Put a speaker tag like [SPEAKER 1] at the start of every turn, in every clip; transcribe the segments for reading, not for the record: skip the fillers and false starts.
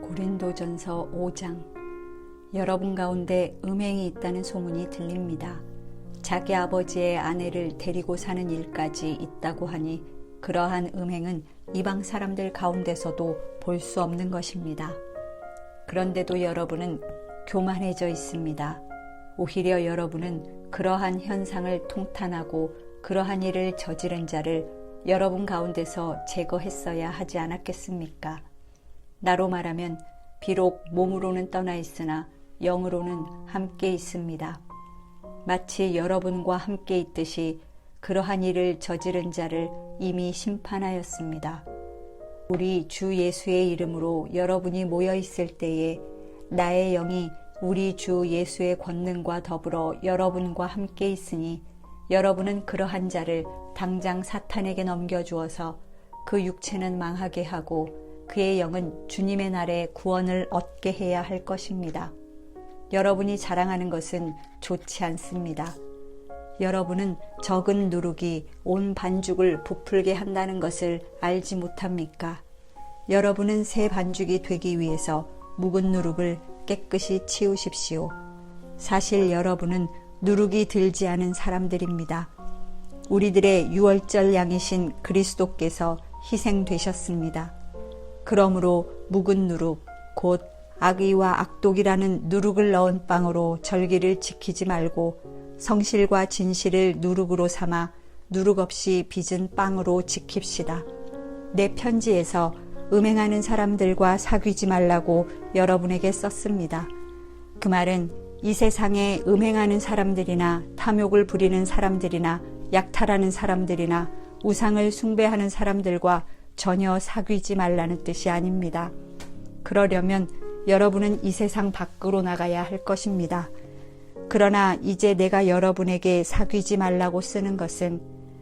[SPEAKER 1] 고린도전서 5장. 여러분 가운데 음행이 있다는 소문이 들립니다. 자기 아버지의 아내를 데리고 사는 일까지 있다고 하니 그러한 음행은 이방 사람들 가운데서도 볼 수 없는 것입니다. 그런데도 여러분은 교만해져 있습니다. 오히려 여러분은 그러한 현상을 통탄하고 그러한 일을 저지른 자를 여러분 가운데서 제거했어야 하지 않았겠습니까? 나로 말하면 비록 몸으로는 떠나 있으나 영으로는 함께 있습니다. 마치 여러분과 함께 있듯이 그러한 일을 저지른 자를 이미 심판하였습니다. 우리 주 예수의 이름으로 여러분이 모여 있을 때에 나의 영이 우리 주 예수의 권능과 더불어 여러분과 함께 있으니 여러분은 그러한 자를 당장 사탄에게 넘겨주어서 그 육체는 망하게 하고 그의 영은 주님의 날에 구원을 얻게 해야 할 것입니다. 여러분이 자랑하는 것은 좋지 않습니다. 여러분은 적은 누룩이 온 반죽을 부풀게 한다는 것을 알지 못합니까? 여러분은 새 반죽이 되기 위해서 묵은 누룩을 깨끗이 치우십시오. 사실 여러분은 누룩이 들지 않은 사람들입니다. 우리들의 유월절 양이신 그리스도께서 희생되셨습니다. 그러므로 묵은 누룩, 곧 악의와 악독이라는 누룩을 넣은 빵으로 절기를 지키지 말고 성실과 진실을 누룩으로 삼아 누룩 없이 빚은 빵으로 지킵시다. 내 편지에서 음행하는 사람들과 사귀지 말라고 여러분에게 썼습니다. 그 말은 이 세상에 음행하는 사람들이나 탐욕을 부리는 사람들이나 약탈하는 사람들이나 우상을 숭배하는 사람들과 전혀 사귀지 말라는 뜻이 아닙니다. 그러려면 여러분은 이 세상 밖으로 나가야 할 것입니다. 그러나 이제 내가 여러분에게 사귀지 말라고 쓰는 것은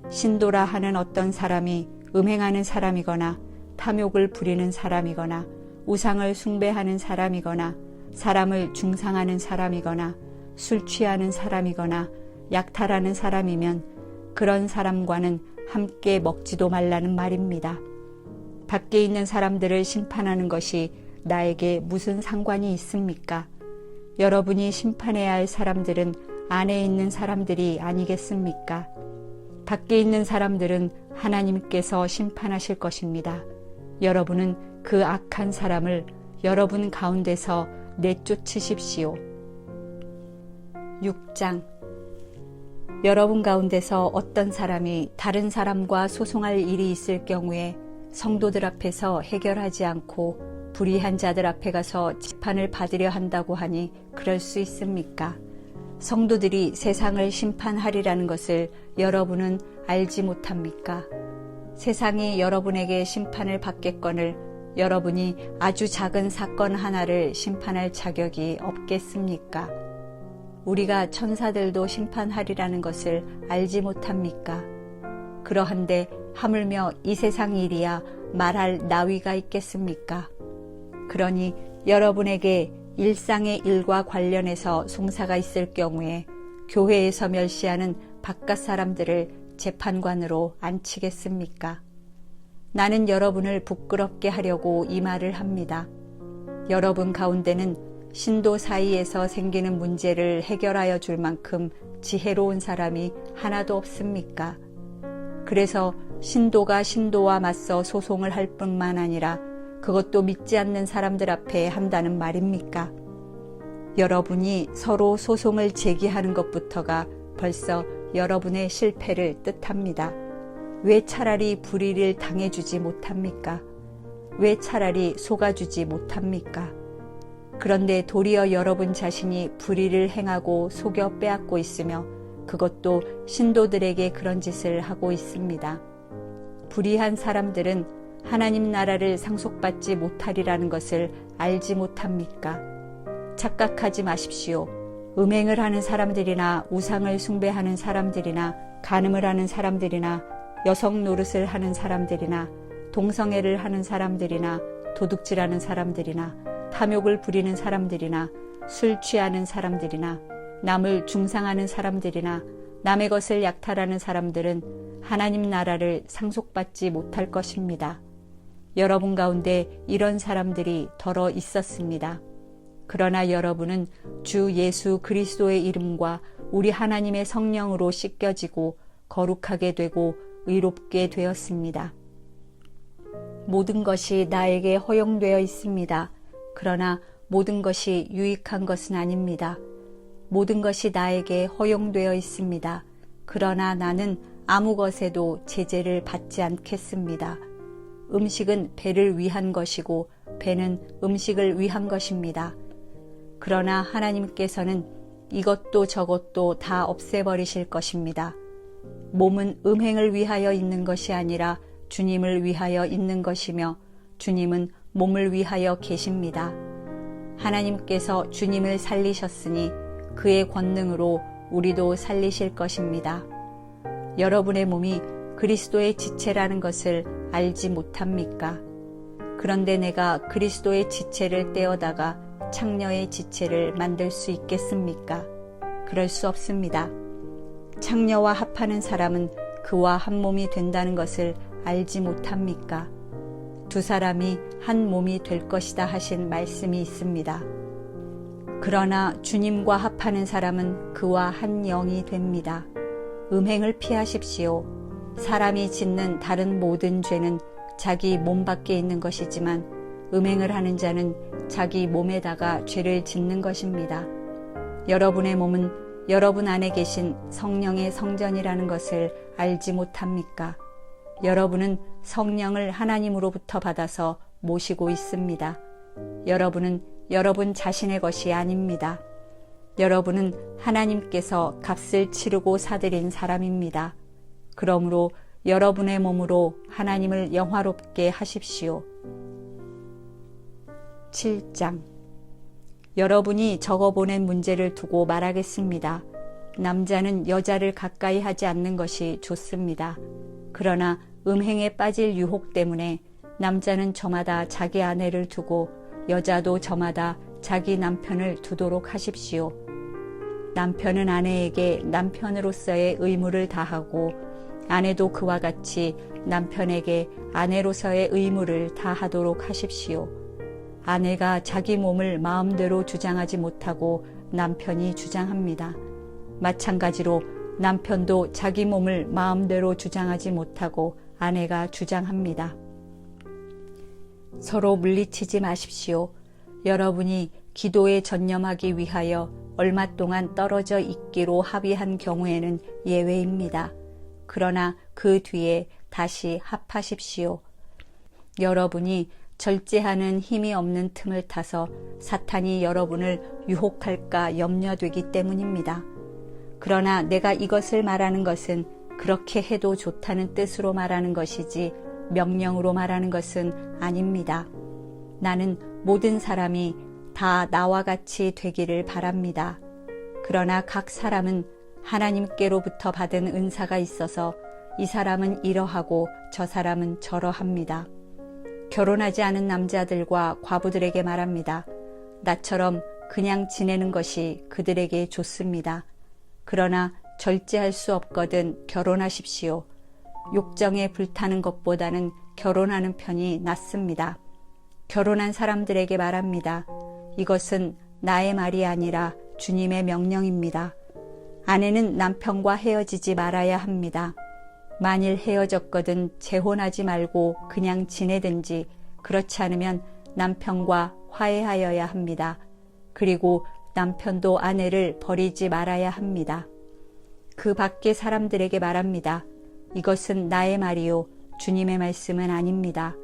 [SPEAKER 1] 신도라 하는 어떤 사람이 음행하는 사람이거나 탐욕을 부리는 사람이거나 우상을 숭배하는 사람이거나 사람을 중상하는 사람이거나 술 취하는 사람이거나 약탈하는 사람이면 그런 사람과는 함께 먹지도 말라는 말입니다. 밖에 있는 사람들을 심판하는 것이 나에게 무슨 상관이 있습니까? 여러분이 심판해야 할 사람들은 안에 있는 사람들이 아니겠습니까? 밖에 있는 사람들은 하나님께서 심판하실 것입니다. 여러분은 그 악한 사람을 여러분 가운데서 내쫓으십시오. 6장. 여러분 가운데서 어떤 사람이 다른 사람과 소송할 일이 있을 경우에 성도들 앞에서 해결하지 않고 불의한 자들 앞에 가서 재판을 받으려 한다고 하니 그럴 수 있습니까? 성도들이 세상을 심판하리라는 것을 여러분은 알지 못합니까? 세상이 여러분에게 심판을 받겠거늘 여러분이 아주 작은 사건 하나를 심판할 자격이 없겠습니까? 우리가 천사들도 심판하리라는 것을 알지 못합니까? 그러한데 하물며 이 세상 일이야 말할 나위가 있겠습니까? 그러니 여러분에게 일상의 일과 관련해서 송사가 있을 경우에 교회에서 멸시하는 바깥 사람들을 재판관으로 앉히겠습니까? 나는 여러분을 부끄럽게 하려고 이 말을 합니다. 여러분 가운데는 신도 사이에서 생기는 문제를 해결하여 줄 만큼 지혜로운 사람이 하나도 없습니까? 그래서 신도가 신도와 맞서 소송을 할 뿐만 아니라 그것도 믿지 않는 사람들 앞에 한다는 말입니까? 여러분이 서로 소송을 제기하는 것부터가 벌써 여러분의 실패를 뜻합니다. 왜 차라리 불의를 당해주지 못합니까? 왜 차라리 속아주지 못합니까? 그런데 도리어 여러분 자신이 불의를 행하고 속여 빼앗고 있으며 그것도 신도들에게 그런 짓을 하고 있습니다. 불의한 사람들은 하나님 나라를 상속받지 못하리라는 것을 알지 못합니까? 착각하지 마십시오. 음행을 하는 사람들이나 우상을 숭배하는 사람들이나 간음을 하는 사람들이나 여성 노릇을 하는 사람들이나 동성애를 하는 사람들이나 도둑질하는 사람들이나 탐욕을 부리는 사람들이나 술 취하는 사람들이나 남을 중상하는 사람들이나 남의 것을 약탈하는 사람들은 하나님 나라를 상속받지 못할 것입니다. 여러분 가운데 이런 사람들이 더러 있었습니다. 그러나 여러분은 주 예수 그리스도의 이름과 우리 하나님의 성령으로 씻겨지고 거룩하게 되고 의롭게 되었습니다. 모든 것이 나에게 허용되어 있습니다. 그러나 모든 것이 유익한 것은 아닙니다. 모든 것이 나에게 허용되어 있습니다. 그러나 나는 아무 것에도 제재를 받지 않겠습니다. 음식은 배를 위한 것이고 배는 음식을 위한 것입니다. 그러나 하나님께서는 이것도 저것도 다 없애버리실 것입니다. 몸은 음행을 위하여 있는 것이 아니라 주님을 위하여 있는 것이며 주님은 몸을 위하여 계십니다. 하나님께서 주님을 살리셨으니 그의 권능으로 우리도 살리실 것입니다. 여러분의 몸이 그리스도의 지체라는 것을 알지 못합니까? 그런데 내가 그리스도의 지체를 떼어다가 창녀의 지체를 만들 수 있겠습니까? 그럴 수 없습니다. 창녀와 합하는 사람은 그와 한 몸이 된다는 것을 알지 못합니까? 두 사람이 한 몸이 될 것이다 하신 말씀이 있습니다. 그러나 주님과 합하는 사람은 그와 한 영이 됩니다. 음행을 피하십시오. 사람이 짓는 다른 모든 죄는 자기 몸 밖에 있는 것이지만 음행을 하는 자는 자기 몸에다가 죄를 짓는 것입니다. 여러분의 몸은 여러분 안에 계신 성령의 성전이라는 것을 알지 못합니까? 여러분은 성령을 하나님으로부터 받아서 모시고 있습니다. 여러분은 여러분 자신의 것이 아닙니다. 여러분은 하나님께서 값을 치르고 사들인 사람입니다. 그러므로 여러분의 몸으로 하나님을 영화롭게 하십시오. 7장. 여러분이 적어보낸 문제를 두고 말하겠습니다. 남자는 여자를 가까이 하지 않는 것이 좋습니다. 그러나 음행에 빠질 유혹 때문에 남자는 저마다 자기 아내를 두고 여자도 저마다 자기 남편을 두도록 하십시오. 남편은 아내에게 남편으로서의 의무를 다하고 아내도 그와 같이 남편에게 아내로서의 의무를 다하도록 하십시오. 아내가 자기 몸을 마음대로 주장하지 못하고 남편이 주장합니다. 마찬가지로 남편도 자기 몸을 마음대로 주장하지 못하고 아내가 주장합니다. 서로 물리치지 마십시오. 여러분이 기도에 전념하기 위하여 얼마 동안 떨어져 있기로 합의한 경우에는 예외입니다. 그러나 그 뒤에 다시 합하십시오. 여러분이 절제하는 힘이 없는 틈을 타서 사탄이 여러분을 유혹할까 염려되기 때문입니다. 그러나 내가 이것을 말하는 것은 그렇게 해도 좋다는 뜻으로 말하는 것이지 명령으로 말하는 것은 아닙니다. 나는 모든 사람이 다 나와 같이 되기를 바랍니다. 그러나 각 사람은 하나님께로부터 받은 은사가 있어서 이 사람은 이러하고 저 사람은 저러합니다. 결혼하지 않은 남자들과 과부들에게 말합니다. 나처럼 그냥 지내는 것이 그들에게 좋습니다. 그러나 절제할 수 없거든 결혼하십시오. 욕정에 불타는 것보다는 결혼하는 편이 낫습니다. 결혼한 사람들에게 말합니다. 이것은 나의 말이 아니라 주님의 명령입니다. 아내는 남편과 헤어지지 말아야 합니다. 만일 헤어졌거든 재혼하지 말고 그냥 지내든지 그렇지 않으면 남편과 화해하여야 합니다. 그리고 남편도 아내를 버리지 말아야 합니다. 그 밖의 사람들에게 말합니다. 이것은 나의 말이요 주님의 말씀은 아닙니다.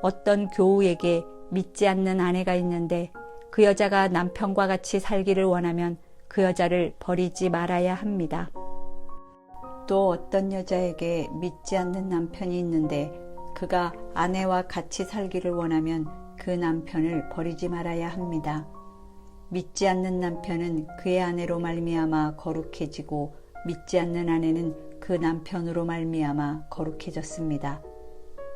[SPEAKER 1] 어떤 교우에게 믿지 않는 아내가 있는데 그 여자가 남편과 같이 살기를 원하면 그 여자를 버리지 말아야 합니다. 또 어떤 여자에게 믿지 않는 남편이 있는데 그가 아내와 같이 살기를 원하면 그 남편을 버리지 말아야 합니다. 믿지 않는 남편은 그의 아내로 말미암아 거룩해지고 믿지 않는 아내는 그 남편으로 말미암아 거룩해졌습니다.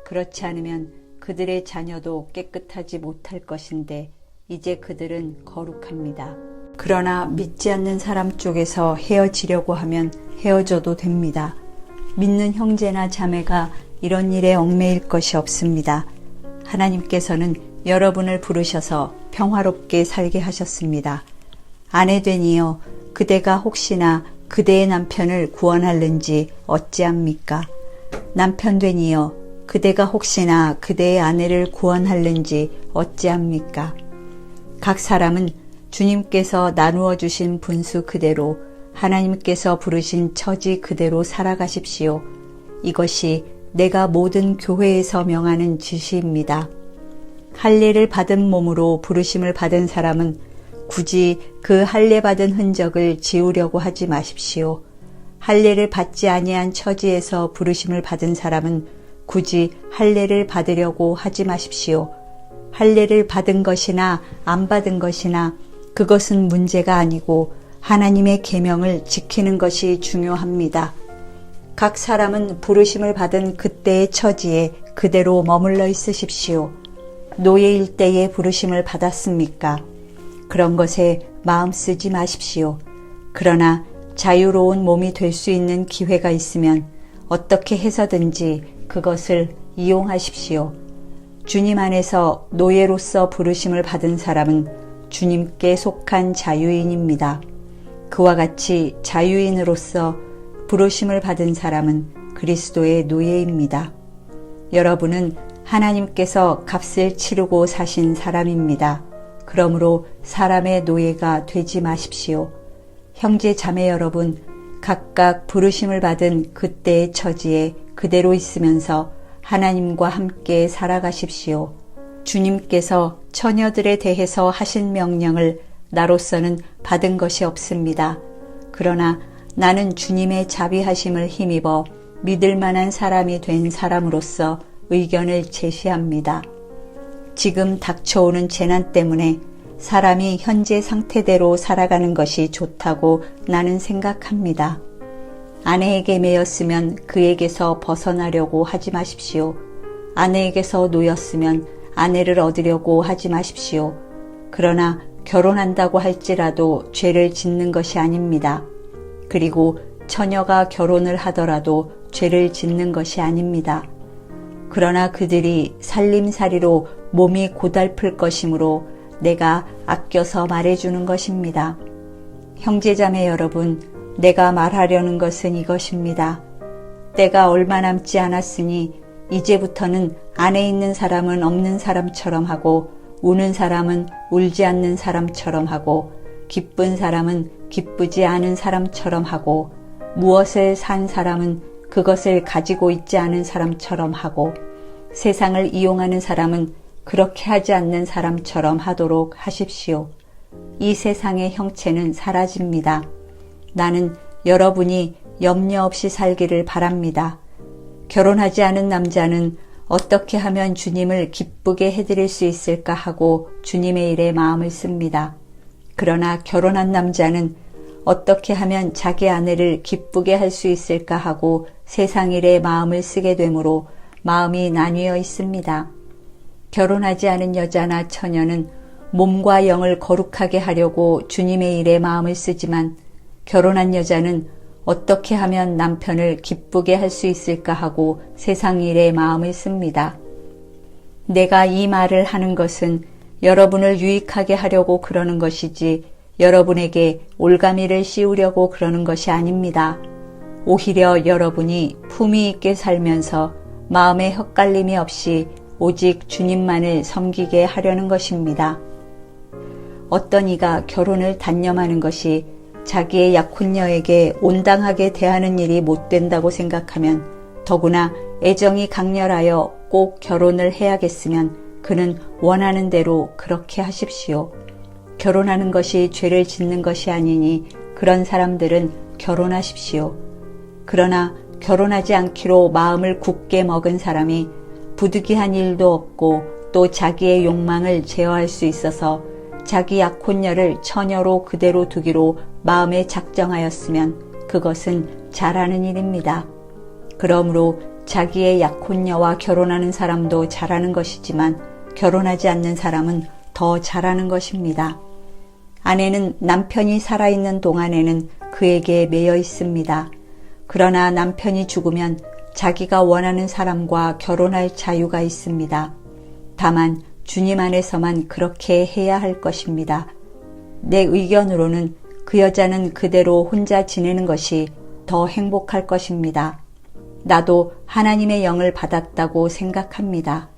[SPEAKER 1] 그렇지 않으면 그들의 자녀도 깨끗하지 못할 것인데 이제 그들은 거룩합니다. 그러나 믿지 않는 사람 쪽에서 헤어지려고 하면 헤어져도 됩니다. 믿는 형제나 자매가 이런 일에 얽매일 것이 없습니다. 하나님께서는 여러분을 부르셔서 평화롭게 살게 하셨습니다. 아내 되니여 그대가 혹시나 그대의 남편을 구원할는지 어찌합니까? 남편 되니여 그대가 혹시나 그대의 아내를 구원할는지 어찌합니까? 각 사람은 주님께서 나누어 주신 분수 그대로 하나님께서 부르신 처지 그대로 살아가십시오. 이것이 내가 모든 교회에서 명하는 지시입니다. 할례를 받은 몸으로 부르심을 받은 사람은 굳이 그 할례 받은 흔적을 지우려고 하지 마십시오. 할례를 받지 아니한 처지에서 부르심을 받은 사람은 굳이 할례를 받으려고 하지 마십시오. 할례를 받은 것이나 안 받은 것이나 그것은 문제가 아니고 하나님의 계명을 지키는 것이 중요합니다. 각 사람은 부르심을 받은 그때의 처지에 그대로 머물러 있으십시오. 노예일 때에 부르심을 받았습니까? 그런 것에 마음 쓰지 마십시오. 그러나 자유로운 몸이 될 수 있는 기회가 있으면 어떻게 해서든지 그것을 이용하십시오. 주님 안에서 노예로서 부르심을 받은 사람은 주님께 속한 자유인입니다. 그와 같이 자유인으로서 부르심을 받은 사람은 그리스도의 노예입니다. 여러분은 하나님께서 값을 치르고 사신 사람입니다. 그러므로 사람의 노예가 되지 마십시오. 형제 자매 여러분, 각각 부르심을 받은 그때의 처지에 그대로 있으면서 하나님과 함께 살아가십시오. 주님께서 처녀들에 대해서 하신 명령을 나로서는 받은 것이 없습니다. 그러나 나는 주님의 자비하심을 힘입어 믿을 만한 사람이 된 사람으로서 의견을 제시합니다. 지금 닥쳐오는 재난 때문에 사람이 현재 상태대로 살아가는 것이 좋다고 나는 생각합니다. 아내에게 매였으면 그에게서 벗어나려고 하지 마십시오. 아내에게서 놓였으면 아내를 얻으려고 하지 마십시오. 그러나 결혼한다고 할지라도 죄를 짓는 것이 아닙니다. 그리고 처녀가 결혼을 하더라도 죄를 짓는 것이 아닙니다. 그러나 그들이 살림살이로 몸이 고달플 것이므로 내가 아껴서 말해주는 것입니다. 형제자매 여러분, 내가 말하려는 것은 이것입니다. 때가 얼마 남지 않았으니 이제부터는 안에 있는 사람은 없는 사람처럼 하고 우는 사람은 울지 않는 사람처럼 하고 기쁜 사람은 기쁘지 않은 사람처럼 하고 무엇을 산 사람은 그것을 가지고 있지 않은 사람처럼 하고 세상을 이용하는 사람은 그렇게 하지 않는 사람처럼 하도록 하십시오. 이 세상의 형체는 사라집니다. 나는 여러분이 염려 없이 살기를 바랍니다. 결혼하지 않은 남자는 어떻게 하면 주님을 기쁘게 해드릴 수 있을까 하고 주님의 일에 마음을 씁니다. 그러나 결혼한 남자는 어떻게 하면 자기 아내를 기쁘게 할 수 있을까 하고 세상 일에 마음을 쓰게 되므로 마음이 나뉘어 있습니다. 결혼하지 않은 여자나 처녀는 몸과 영을 거룩하게 하려고 주님의 일에 마음을 쓰지만 결혼한 여자는 어떻게 하면 남편을 기쁘게 할 수 있을까 하고 세상 일에 마음을 씁니다. 내가 이 말을 하는 것은 여러분을 유익하게 하려고 그러는 것이지 여러분에게 올가미를 씌우려고 그러는 것이 아닙니다. 오히려 여러분이 품위 있게 살면서 마음에 헛갈림이 없이 오직 주님만을 섬기게 하려는 것입니다. 어떤 이가 결혼을 단념하는 것이 자기의 약혼녀에게 온당하게 대하는 일이 못된다고 생각하면 더구나 애정이 강렬하여 꼭 결혼을 해야겠으면 그는 원하는 대로 그렇게 하십시오. 결혼하는 것이 죄를 짓는 것이 아니니 그런 사람들은 결혼하십시오. 그러나 결혼하지 않기로 마음을 굳게 먹은 사람이 부득이한 일도 없고 또 자기의 욕망을 제어할 수 있어서 자기 약혼녀를 처녀로 그대로 두기로 마음에 작정하였으면 그것은 잘하는 일입니다. 그러므로 자기의 약혼녀와 결혼하는 사람도 잘하는 것이지만 결혼하지 않는 사람은 더 잘하는 것입니다. 아내는 남편이 살아있는 동안에는 그에게 매여 있습니다. 그러나 남편이 죽으면 자기가 원하는 사람과 결혼할 자유가 있습니다. 다만 주님 안에서만 그렇게 해야 할 것입니다. 내 의견으로는 그 여자는 그대로 혼자 지내는 것이 더 행복할 것입니다. 나도 하나님의 영을 받았다고 생각합니다.